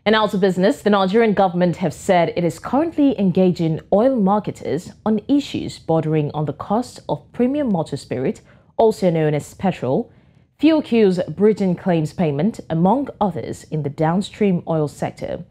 And out of business, the Nigerian government have said it is currently engaging oil marketers on issues bordering on the cost of premium motor spirit, also known as petrol, fuel queues, bridging claims payment, among others in the downstream oil sector.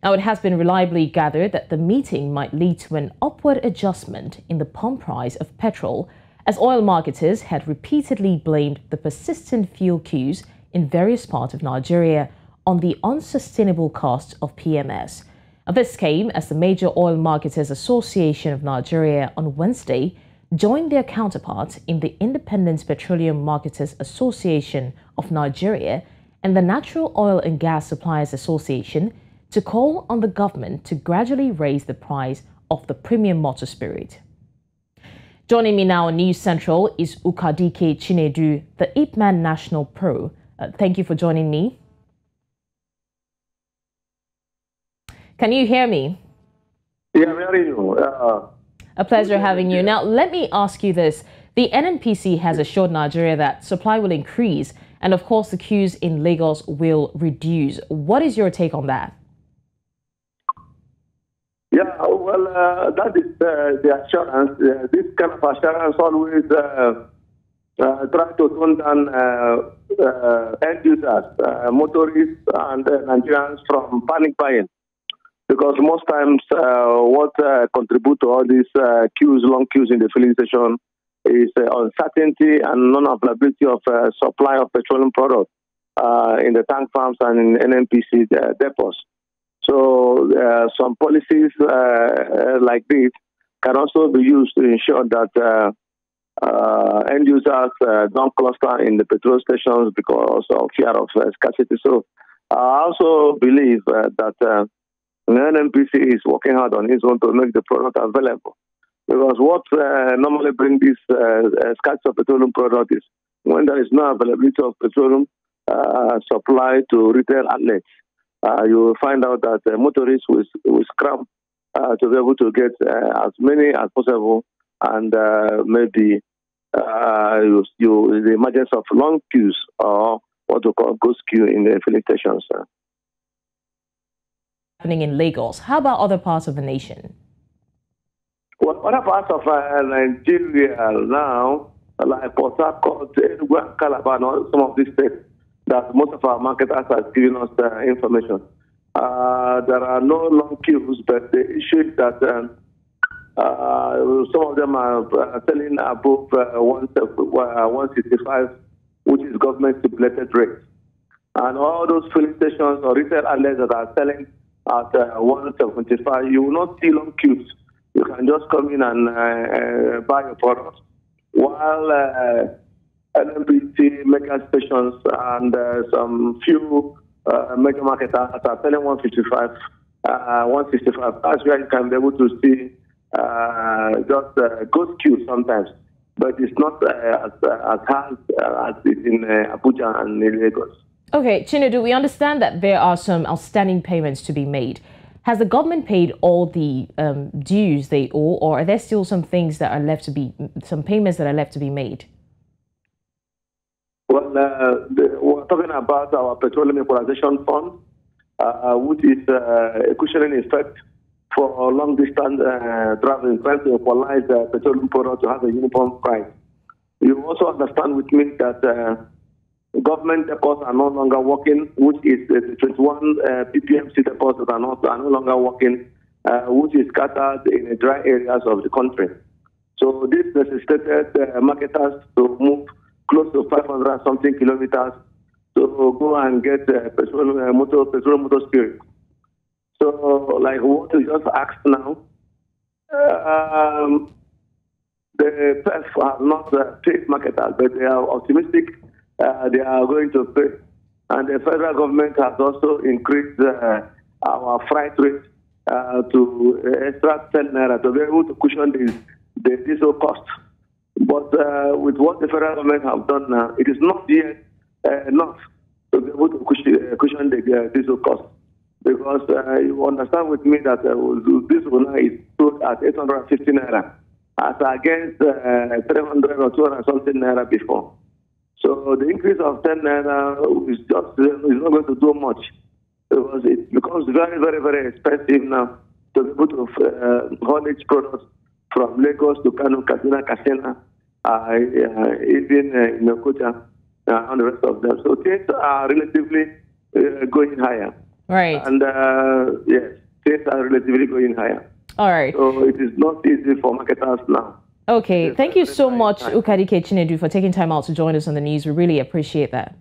Now, it has been reliably gathered that the meeting might lead to an upward adjustment in the pump price of petrol, as oil marketers had repeatedly blamed the persistent fuel queues in various parts of Nigeria on the unsustainable cost of PMS. Now, this came as the Major Oil Marketers Association of Nigeria on Wednesday joined their counterparts in the Independent Petroleum Marketers Association of Nigeria and the Natural Oil and Gas Suppliers Association to call on the government to gradually raise the price of the premium motor spirit. Joining me now on News Central is Ukadike Chinedu, the Ipman National Pro. Thank you for joining me. Can you hear me? Yeah, I'm hearing you. A pleasure having you. Now, let me ask you this. The NNPC has assured Nigeria that supply will increase and, of course, the queues in Lagos will reduce. What is your take on that? Yeah, well, that is the assurance. This kind of assurance always try to tone down end users, motorists, and Nigerians from panic buying. Because most times what contribute to all these long queues in the filling station is uncertainty and non-availability of supply of petroleum products in the tank farms and in NNPC depots. So some policies like this can also be used to ensure that end users don't cluster in the petrol stations because of fear of scarcity. So I also believe that the NNPC is working hard on its own to make the product available. Because what normally brings this scarcity of petroleum product is when there is no availability of petroleum supply to retail outlets. You will find out that motorists will scram to be able to get as many as possible, and maybe the emergence of long queues or what we call ghost queue in the filling stations. Happening in Lagos. How about other parts of the nation? Well, other parts of Nigeria now, like Port Harcourt, Calabar, some of these states that most of our marketers are giving us information. There are no long queues, but the issue is that some of them are selling above 165, which is government stipulated rate. And all those filling stations or retail outlets that are selling at 175, you will not see long queues. You can just come in and buy your product. While NNPC mega stations and some few mega marketers are selling 155, 165. That's where you can be able to see just ghost queues sometimes. But it's not as hard as it's in Abuja and in Lagos. Okay, Chinedu, we understand that there are some outstanding payments to be made. Has the government paid all the dues they owe, or are there still some things that are left to be, some payments that are left to be made? Well, we're talking about our petroleum equalization fund, which is a cushioning effect for long distance traveling, trying to equalize the petroleum product to have a uniform price. You also understand with me that government depots are no longer working, which is the 21 PPMC depots that are no longer working, which is scattered in the dry areas of the country. So this necessitated marketers to move close to 500 something kilometers to go and get petrol motor spirit. So, like what we just asked now, the PEF have not paid marketers, but they are optimistic they are going to pay. And the federal government has also increased our freight rate to extra 10 naira to be able to cushion the diesel cost. But with what the federal government have done now, it is not yet enough to be able to cushion the diesel cost. Because you understand with me that diesel now is sold at 850 naira as against 300 or 200 something naira before. So the increase of 10 naira is not going to do much it becomes very, very, very expensive now to be able to haulage products from Lagos to Kano, Kaduna, Katsina, even in Okocha, and the rest of them. So things are relatively going higher. Right. And yes, things are relatively going higher. All right. So it is not easy for marketers now. Okay. Thank you so much, Ukadike Chinedu, for taking time out to join us on the news. We really appreciate that.